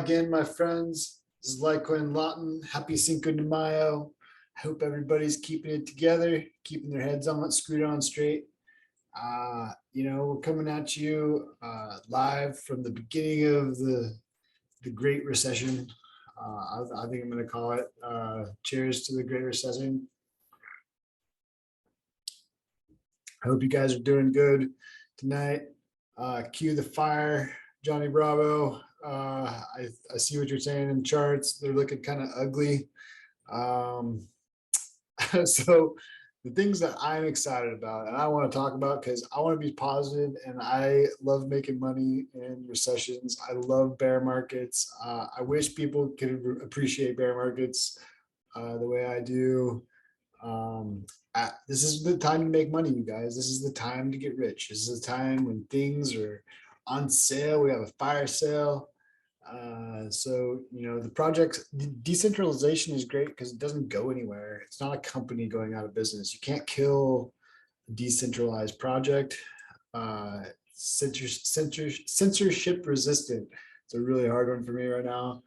again, my friends. This is Litecoin Lawton. Happy Cinco de Mayo. I hope everybody's keeping it together, keeping their heads on, screwed on straight. We're coming at you live from the beginning of the Great Recession. I think I'm going to call it. Cheers to the Great Recession. I hope you guys are doing good tonight. Cue the fire, Johnny Bravo. I see what you're saying in charts. They're looking kind of ugly. So the things that I'm excited about and I want to talk about, because I want to be positive and I love making money in recessions. I love bear markets. I wish people could appreciate bear markets the way I do. This is the time to make money, you guys. This is the time to get rich. This is the time when things are on sale. We have a fire sale. The project decentralization is great because it doesn't go anywhere. It's not a company going out of business. You can't kill a decentralized project. Censorship resistant. It's a really hard one for me right now.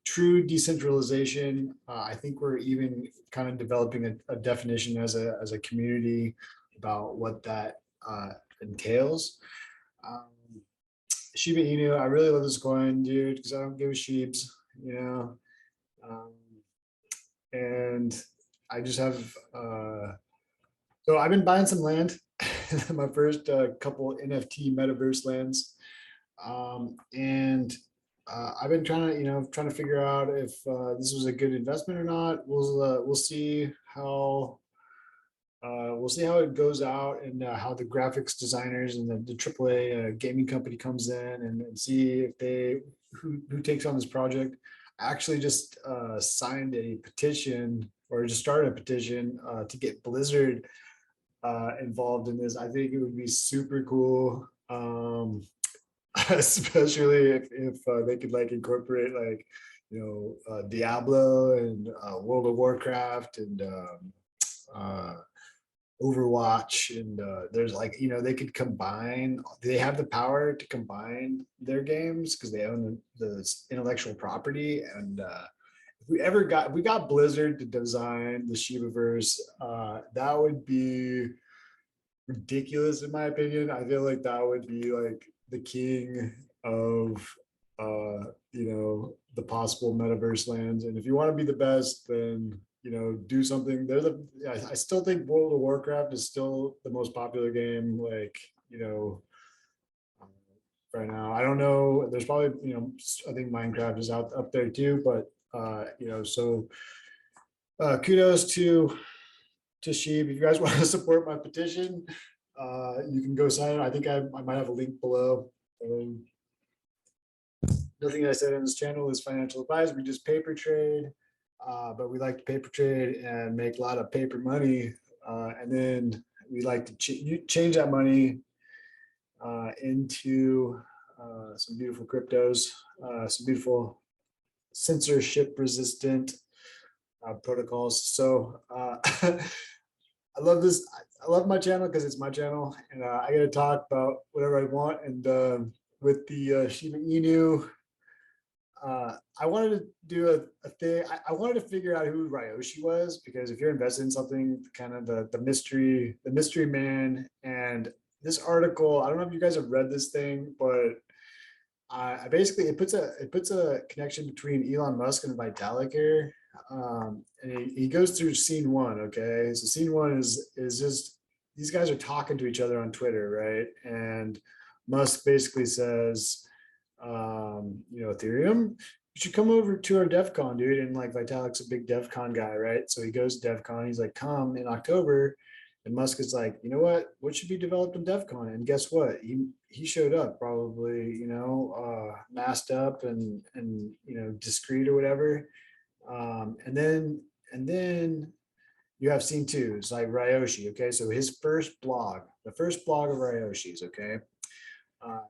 True decentralization. I think we're even kind of developing a definition as a community about what that entails. Shiba INU, I really love this coin, dude, because I don't give a sheeps, and I just have so I've been buying some land. My first couple NFT metaverse lands, and I've been trying to figure out if this was a good investment or not. We'll see how it goes out, and how the graphics designers and the AAA gaming company comes in and see if who takes on this project. I actually just signed a petition, or just started a petition to get Blizzard involved in this. I think it would be super cool. Especially if they could incorporate Diablo and World of Warcraft and Overwatch, and there's they could combine. They have the power to combine their games because they own the intellectual property. And if we got Blizzard to design the Shibaverse, that would be ridiculous in my opinion. I feel like that would be the king of the possible metaverse lands. And if you want to be the best, then do something. I still think World of Warcraft is still the most popular game, right now. I don't know, there's probably I think Minecraft is up there too, but kudos to Sheeb. If you guys want to support my petition, you can go sign it. I think I might have a link below. Nothing I said on this channel is financial advice. We just paper trade, but we like to paper trade and make a lot of paper money, and then we like to change that money into some beautiful cryptos, some beautiful censorship resistant protocols. So I love this. I love my channel because it's my channel, and I get to talk about whatever I want. And with the Shiba Inu, I wanted to do a thing. I wanted to figure out who Ryoshi was, because if you're invested in something, kind of the mystery man. And this article, I don't know if you guys have read this thing, but I basically it puts a connection between Elon Musk and Vitalik here. And he goes through scene one. Okay, so scene one is just these guys are talking to each other on Twitter, right? And Musk basically says, Ethereum, you should come over to our DEF CON, dude. And Vitalik's a big DEF CON guy, right? So he goes to DEF CON. He's like, come in October. And Musk is like, you know what should be developed in DEF CON? And guess what? He showed up, probably, masked up and discreet or whatever. And then you have scene two. It's like Ryoshi. Okay, so his first blog, the first blog of Ryoshi's. Okay,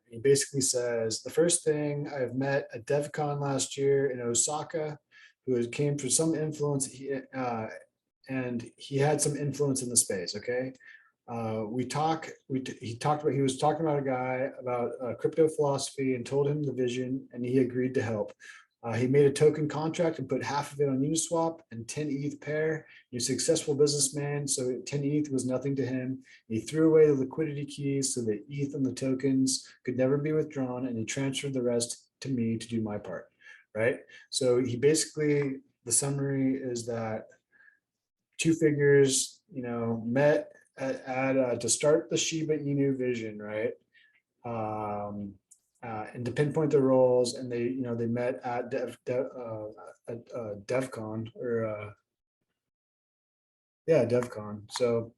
he basically says, the first thing I've met at DEF CON last year in Osaka, who came for some influence, and he had some influence in the space. Okay, he was talking about a guy about crypto philosophy and told him the vision, and he agreed to help. He made a token contract and put half of it on Uniswap and 10 ETH pair. He's a successful businessman, so 10 ETH was nothing to him. He threw away the liquidity keys so that ETH and the tokens could never be withdrawn, and he transferred the rest to me to do my part, right? So he basically, the summary is that two figures, met to start the Shiba Inu vision, right? And to pinpoint the roles, and they met at DevCon DevCon. So,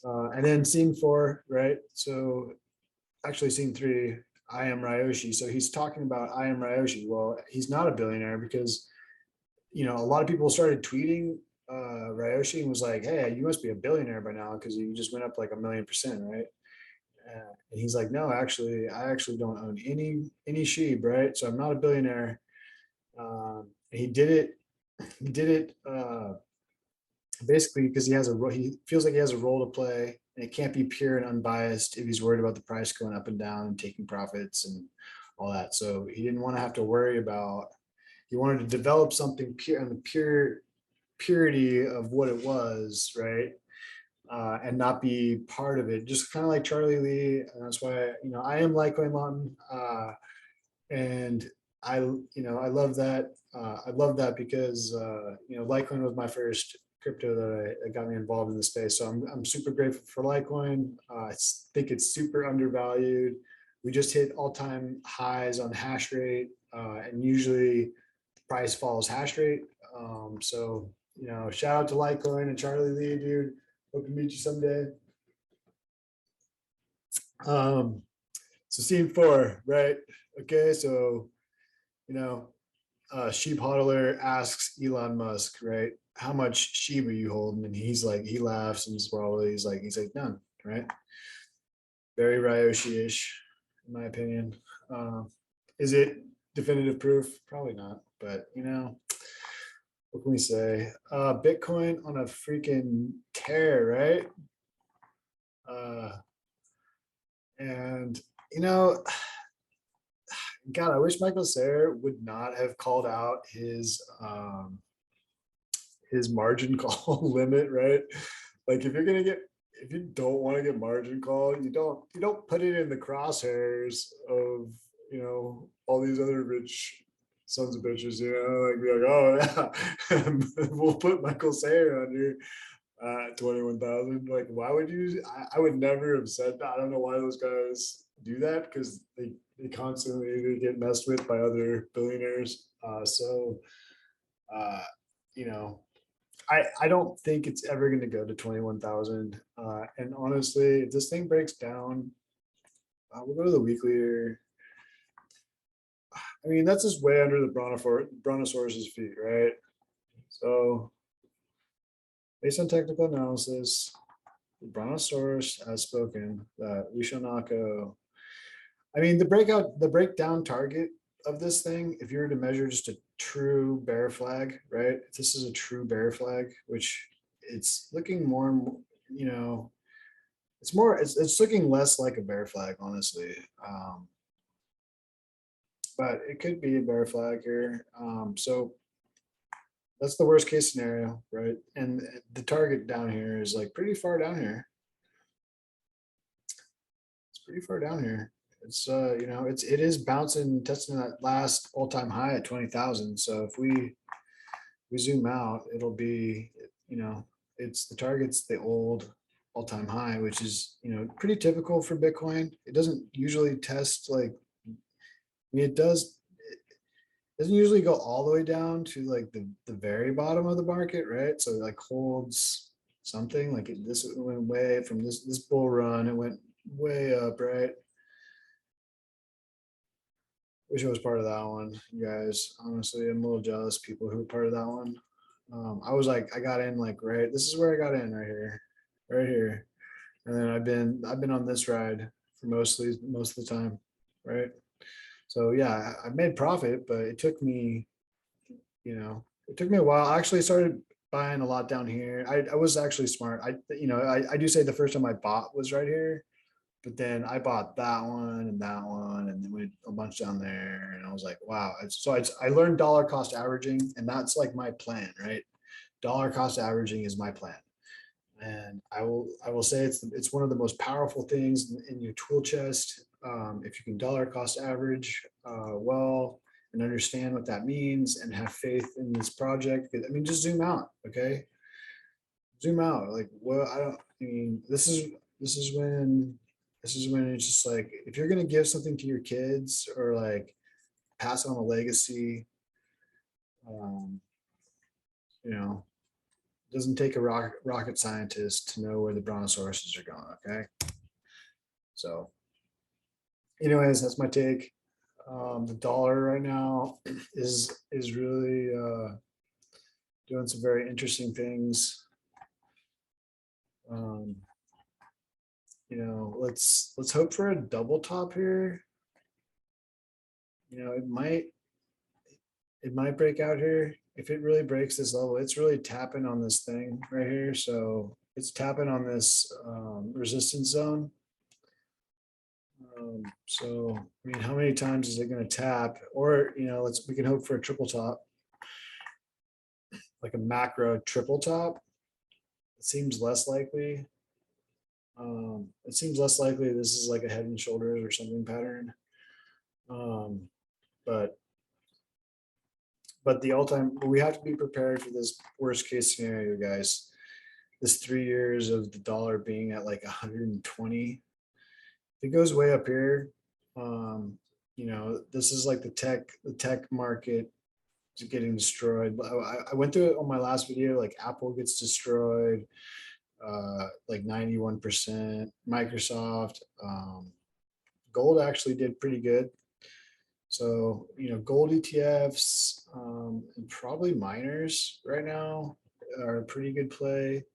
and then scene 4, right? So, actually, scene 3, I am Ryoshi. So he's talking about I am Ryoshi. Well, he's not a billionaire because a lot of people started tweeting Ryoshi and was like, "Hey, you must be a billionaire by now because you just went up like 1,000,000%, right?" And he's like, "No, actually, I actually don't own any sheep, right? So I'm not a billionaire." He did it. He did it basically because he feels like he has a role to play, and it can't be pure and unbiased if he's worried about the price going up and down and taking profits and all that. So he didn't want to have to worry about. He wanted to develop something pure and the purity of what it was, right? And not be part of it, just kind of like Charlie Lee. And that's why, I am Litecoin Mountain. And I love that. I love that because, Litecoin was my first crypto that got me involved in the space. So I'm super grateful for Litecoin. I think it's super undervalued. We just hit all-time highs on hash rate, and usually the price follows hash rate. So, shout out to Litecoin and Charlie Lee, dude. Hope to meet you someday. So scene 4, right? Okay, so Sheep Hodler asks Elon Musk, right? How much Shiba you holding? And he's like, he laughs and he's like none, right? Very Ryoshi-ish, in my opinion. Is it definitive proof? Probably not, but what can we say? Bitcoin on a freaking tear, right? And God, I wish Michael Saylor would not have called out his margin call limit, right? Like if you don't want to get margin call, you don't put it in the crosshairs of all these other rich sons of bitches, like be like, oh yeah, we'll put Michael Saylor under 21,000. Like, why would you? I would never have said that. I don't know why those guys do that because they constantly get messed with by other billionaires. Uh, you know, I don't think it's ever going to go to 21,000. And honestly, if this thing breaks down, we'll go to the weekly here. I mean, that's just way under the Brontosaurus's feet, right? So based on technical analysis, the Brontosaurus has spoken that we shall not go. I mean, the breakdown target of this thing, if you were to measure just a true bear flag, right? If this is a true bear flag, which it's looking more and more, it's looking less like a bear flag, honestly. But it could be a bear flag here. So that's the worst case scenario, right? And the target down here is like pretty far down here. It's pretty far down here. It's it is bouncing, testing that last all-time high at 20,000. So if we zoom out, it'll be, it's the target's the old all-time high, which is pretty typical for Bitcoin. It doesn't usually test like, I mean, it doesn't usually go all the way down to like the very bottom of the market, right? So it like holds something like this went way from this bull run, it went way up, right? Wish I was part of that one, you guys. Honestly, I'm a little jealous people who were part of that one. I was like, I got in like right. This is where I got in right here, and then I've been on this ride for most of the time, right? So yeah, I made profit, but it took me a while. I actually started buying a lot down here. I was actually smart. I do say the first time I bought was right here, but then I bought that one and that one, and then we a bunch down there, and I was like, wow. I learned dollar cost averaging, and that's like my plan, right? Dollar cost averaging is my plan, and I will say it's one of the most powerful things in your tool chest. If you can dollar cost average well and understand what that means and have faith in this project, I mean, just zoom out, okay? Zoom out. Like, well, I mean, this is when it's just like, if you're gonna give something to your kids or like pass on a legacy, um, you know, it doesn't take a rocket scientist to know where the brontosauruses are going. Okay, so anyways, that's my take. The dollar right now is really doing some very interesting things. Um, let's hope for a double top here. It might break out here. If it really breaks this level, it's really tapping on this thing right here. So it's tapping on this resistance zone. So I mean, how many times is it going to tap? Or we can hope for a triple top, like a macro triple top. It seems less likely. It seems less likely this is like a head and shoulders or something pattern. But the all-time, we have to be prepared for this worst case scenario, guys. This 3 years of the dollar being at like 120. If it goes way up here, this is like the tech market is getting destroyed. I went through it on my last video. Like Apple gets destroyed, like 91%. Microsoft, gold actually did pretty good. So, gold ETFs and probably miners right now are a pretty good play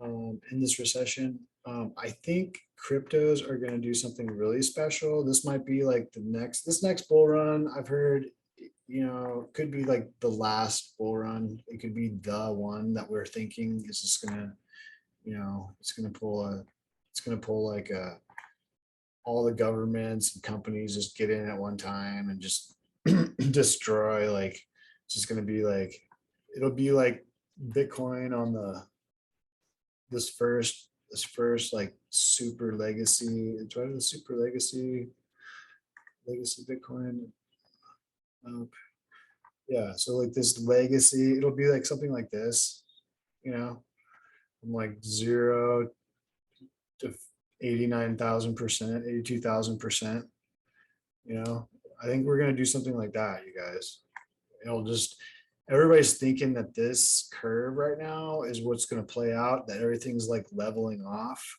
in this recession. I think cryptos are going to do something really special. This might be like this next bull run. I've heard, could be like the last bull run. It could be the one that we're thinking is just going to, it's going to pull like all the governments and companies just get in at one time and just destroy. Like, it's just going to be like, it'll be like Bitcoin on this first like super legacy. It's right, the super legacy Bitcoin. Yeah, so like this legacy, it'll be like something like this, from like 0 to 89,000%, 82,000%. I think we're gonna do something like that, you guys. It'll just, everybody's thinking that this curve right now is what's going to play out, that everything's like leveling off.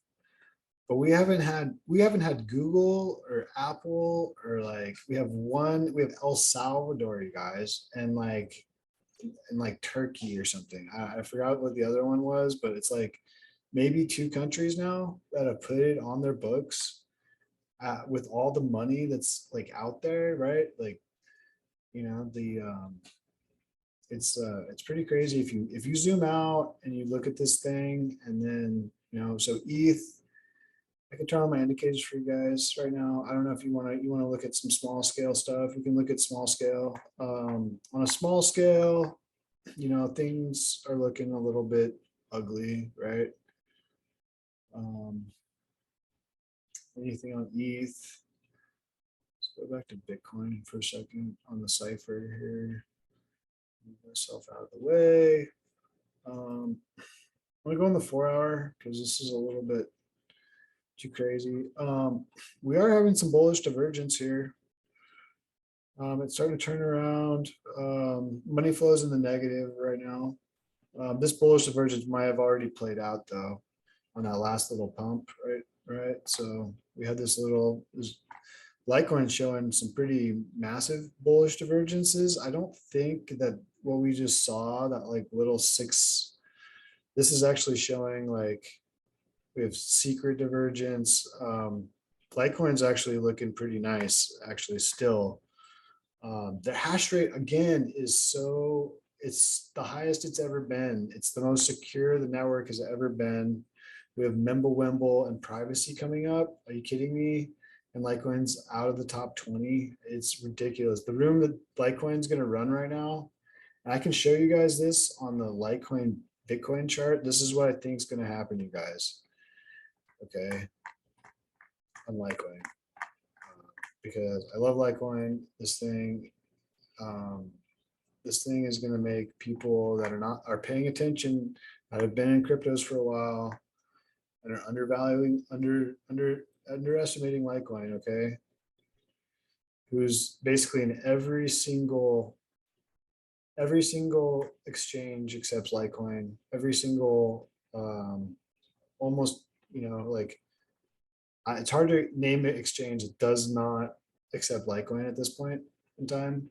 But we haven't had Google or Apple, or like we have El Salvador, you guys, and like Turkey or something. I forgot what the other one was, but it's like maybe 2 countries now that have put it on their books with all the money that's like out there, right? Like, it's pretty crazy if you zoom out and you look at this thing, and then so ETH. I can turn on my indicators for you guys right now. I don't know if you want to look at some small scale stuff. We can look at small scale. On a small scale, things are looking a little bit ugly, right? Anything on ETH? Let's go back to Bitcoin for a second on the cipher here. Move myself out of the way. I'm gonna go on the 4-hour because this is a little bit too crazy. We are having some bullish divergence here. It's starting to turn around. Money flows in the negative right now. This bullish divergence might have already played out though on that last little pump, right? So we had this Litecoin showing some pretty massive bullish divergences. I don't think that what we just saw, that like little 6, this is actually showing like we have secret divergence. Litecoin's actually looking pretty nice, actually still. The hash rate again is so, it's the highest it's ever been. It's the most secure the network has ever been. We have Mimblewimble and privacy coming up. Are you kidding me? And Litecoin's out of the top 20. It's ridiculous. The room that Litecoin's going to run right now, and I can show you guys this on the Litecoin Bitcoin chart. This is what I think is going to happen, you guys. Okay. On Litecoin. Because I love Litecoin. This thing is going to make people that are paying attention, that have been in cryptos for a while, and are underestimating Litecoin, okay? Who's basically in every single exchange except Litecoin, every single almost, like it's hard to name an exchange that does not accept Litecoin at this point in time.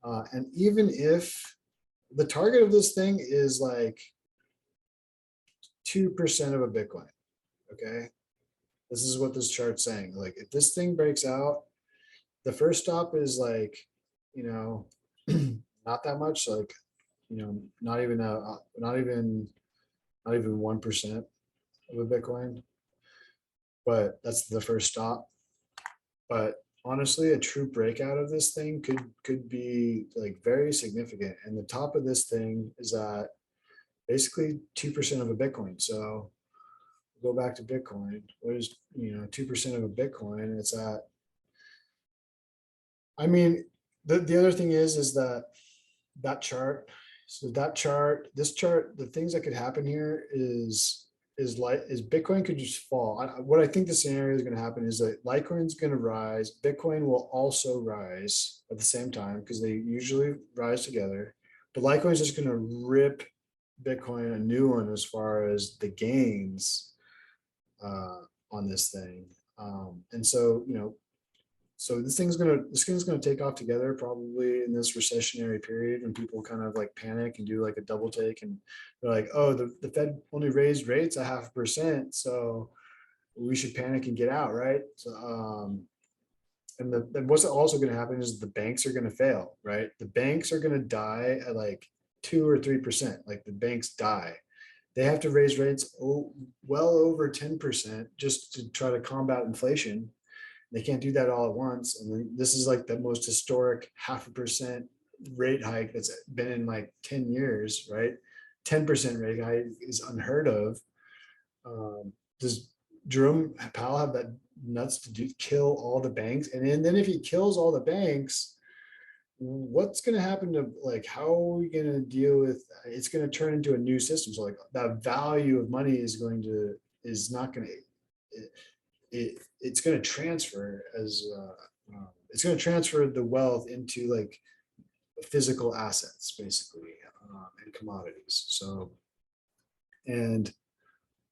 And even if the target of this thing is like 2% of a Bitcoin, okay? This is what this chart's saying. Like if this thing breaks out, the first stop is like, not that much, like, not even 1% of a Bitcoin, but that's the first stop. But honestly, a true breakout of this thing could be like very significant. And the top of this thing is at basically 2% of a Bitcoin. So go back to Bitcoin. What is 2% of a Bitcoin? It's at. I mean, the other thing is that chart. So this chart, the things that could happen here is Bitcoin could just fall. What I think the scenario is going to happen is that Litecoin's going to rise. Bitcoin will also rise at the same time because they usually rise together. But Litecoin's just going to rip Bitcoin a new one as far as the gains on this thing. And so, so this thing's gonna take off together probably in this recessionary period when people kind of like panic and do like a double take and they're like, oh, the Fed only raised rates 0.5%, so we should panic and get out, right? So and what's also going to happen is the banks are going to fail, right? The banks are going to die at like 2 or 3%. Like the banks die. They have to raise rates well over 10% just to try to combat inflation. They can't do that all at once. And then this is like the most historic 0.5% rate hike that's been in like 10 years, right? 10% rate hike is unheard of. Does Jerome Powell have that nuts to kill all the banks? And then if he kills all the banks, what's going to happen to like, how are we going to deal with, it's going to turn into a new system. So like that value of money is not going to, it's going to transfer it's going to transfer the wealth into like physical assets basically, and commodities. So, and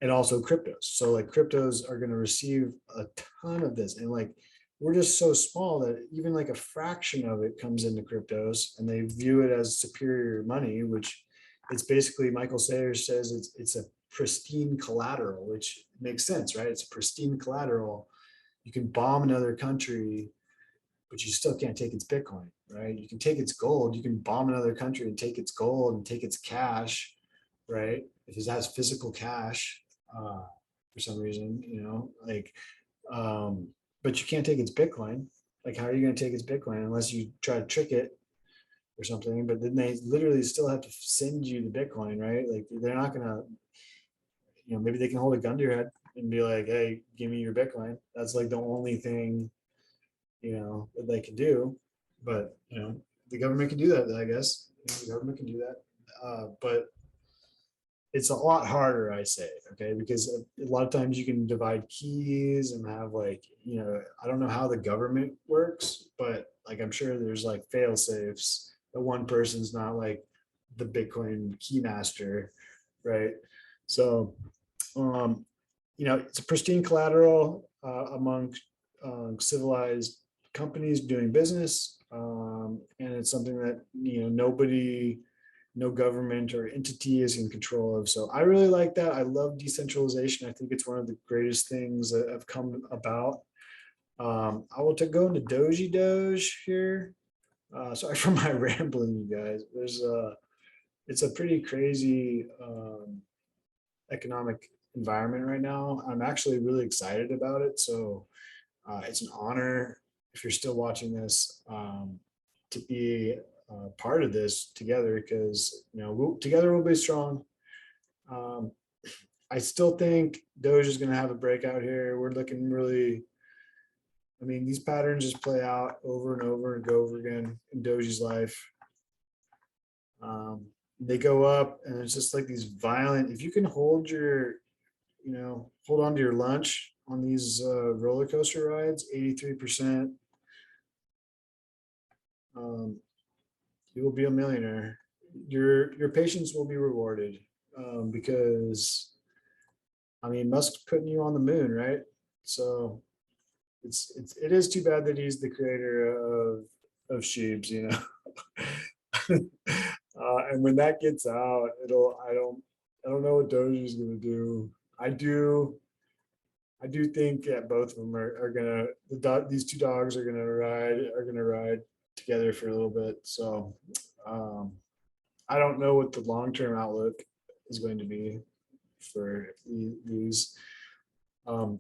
also cryptos. So like cryptos are going to receive a ton of this, and like we're just so small that even like a fraction of it comes into cryptos and they view it as superior money, which it's basically, Michael Sayers says it's a pristine collateral, which makes sense, right? It's a pristine collateral. You can bomb another country, but you still can't take its Bitcoin, right? You can take its gold. You can bomb another country and take its gold and take its cash, right? If it has physical cash for some reason, but you can't take its Bitcoin. Like, how are you going to take its Bitcoin unless you try to trick it or something? But then they literally still have to send you the Bitcoin, right? Like, they're not going to, maybe they can hold a gun to your head and be like, hey, give me your Bitcoin. That's like the only thing, that they can do. But, the government can do that, I guess. The government can do that. But it's a lot harder, I say, okay? Because a lot of times you can divide keys and have like, I don't know how the government works, but like, I'm sure there's like fail safes that one person's not like the Bitcoin key master, right? So, it's a pristine collateral among civilized companies doing business, and it's something that no government or entity is in control of. So I really like that. I love decentralization. I think it's one of the greatest things that have come about. I will go into Doge here. Sorry for my rambling, you guys. it's a pretty crazy economic environment right now. I'm actually really excited about it. So it's an honor, if you're still watching this, to be part of this together, because together we'll be strong. Um, I still think Doge is going to have a breakout here. We're looking really. I mean, these patterns just play out over and over and go over again in Doge's life. They go up, and it's just like these violent. If you can hold hold on to your lunch on these roller coaster rides, 83%, you will be a millionaire. Your patience will be rewarded, because I mean, Musk's putting you on the moon, right? So it is too bad that he's the creator of Sheebs, and when that gets out, I don't know what Doge is gonna do. I do I do think that both of them are gonna these two dogs are gonna ride together for a little bit. So um, I don't know what the long term outlook is going to be for these.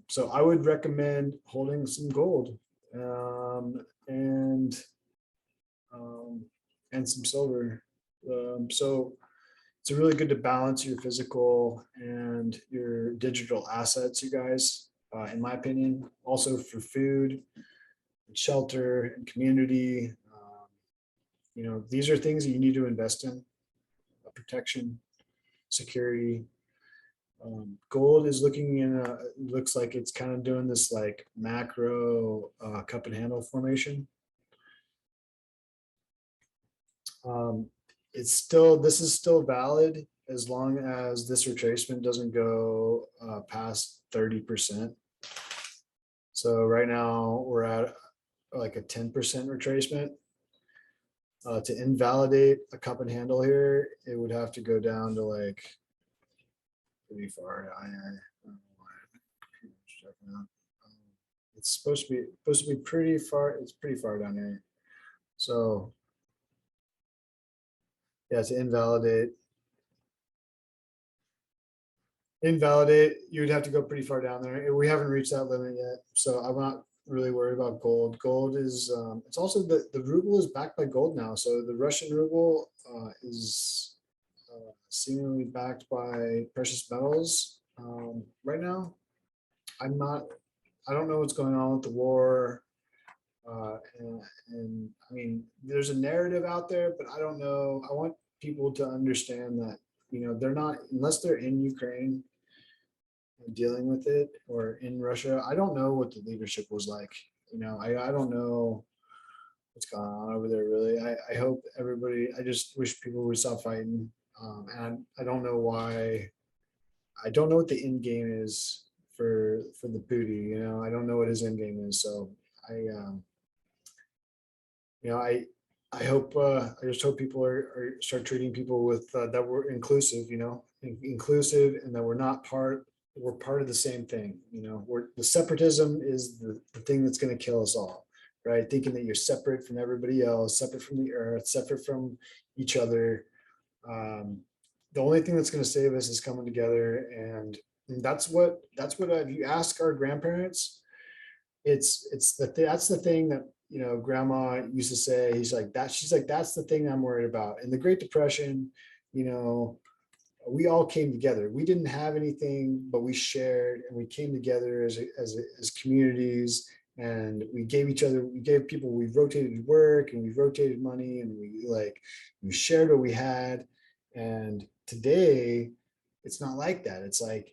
So I would recommend holding some gold, um, and some silver. So it's really good to balance your physical and your digital assets, you guys, in my opinion. Also for food, and shelter, and community. These are things that you need to invest in: protection, security. Gold is looks like it's kind of doing this like macro cup and handle formation. Um, this is still valid as long as this retracement doesn't go past 30%. So right now we're at like a 10% retracement. To invalidate a cup and handle here, it would have to go down to like pretty far down here. It's supposed to be pretty far. It's pretty far down here. So yeah, to invalidate, you would have to go pretty far down there. We haven't reached that limit yet, so I'm not really worried about gold. Gold is it's also the ruble is backed by gold now. So the Russian ruble is seemingly backed by precious metals right now. I don't know what's going on with the war. And I mean, there's a narrative out there, but I don't know. I want people to understand that, they're not, unless they're in Ukraine and dealing with it, or in Russia. I don't know what the leadership was like. I don't know what's going on over there, really. I hope I just wish people would stop fighting. And I don't know why. I don't know what the end game is for the booty. I don't know what his end game is. So I, you know, I hope I just hope people are start treating people with that we're inclusive, inclusive, and that we're part of the same thing. The separatism is the thing that's going to kill us all, right? Thinking that you're separate from everybody else, separate from the earth, separate from each other. Um, the only thing that's going to save us is coming together, and that's what if you ask our grandparents, that's the thing that grandma used to say. She's like, that's the thing I'm worried about. In the Great Depression, you know we all came together. We didn't have anything, but we shared, and we came together as communities, and we gave people, we rotated work, and we rotated money, and we shared what we had. And today it's not like that. It's like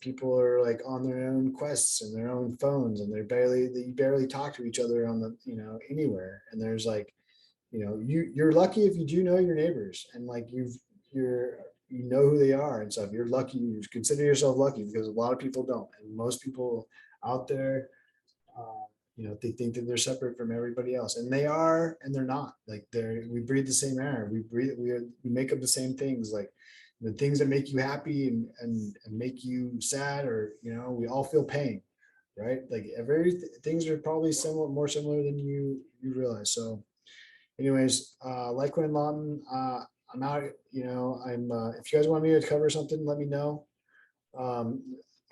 people are like on their own quests and their own phones, and you barely talk to each other on the anywhere. And there's like, you're lucky if you do know your neighbors, and like you know who they are and stuff. You're lucky. You consider yourself lucky, because a lot of people don't, and most people out there, they think that they're separate from everybody else, and they are, and they're not. Like we breathe the same air. We make up the same things. Like the things that make you happy and make you sad, or we all feel pain, right? Like things are probably more similar than you realize. So anyways, Litecoin Lawton, I'm out, you know, if you guys want me to cover something, let me know. I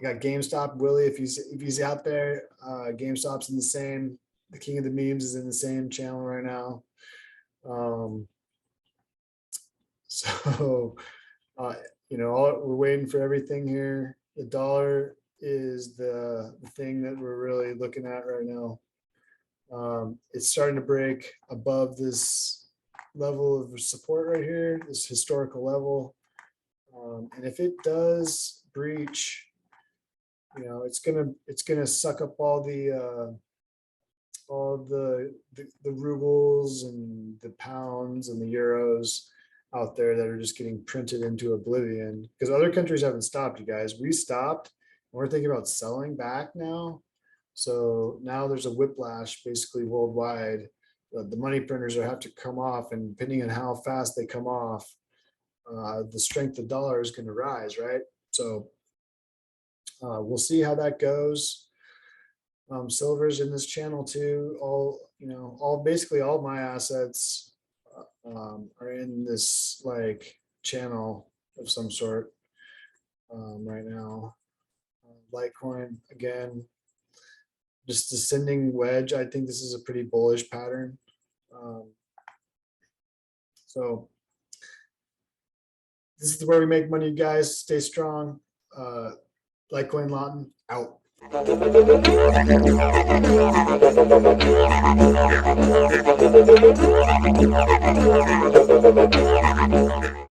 got GameStop Willie, if he's out there. GameStop's in the king of the memes is in the same channel right now. So you know, we're waiting for everything here. The dollar is the thing that we're really looking at right now. It's starting to break above this level of support right here, this historical level. And if it does breach, you know, it's gonna suck up all the rubles and the pounds and the euros out there that are just getting printed into oblivion, because other countries haven't stopped, you guys. We stopped, and we're thinking about selling back now. So now there's a whiplash basically worldwide. The money printers are have to come off, and depending on how fast they come off, the strength of the dollar is going to rise, right? So we'll see how that goes. Silver's in this channel too. Basically all my assets are in this like channel of some sort right now. Litecoin again, just descending wedge. I think this is a pretty bullish pattern. So this is where we make money, guys. Stay strong. Litecoin Lawton out.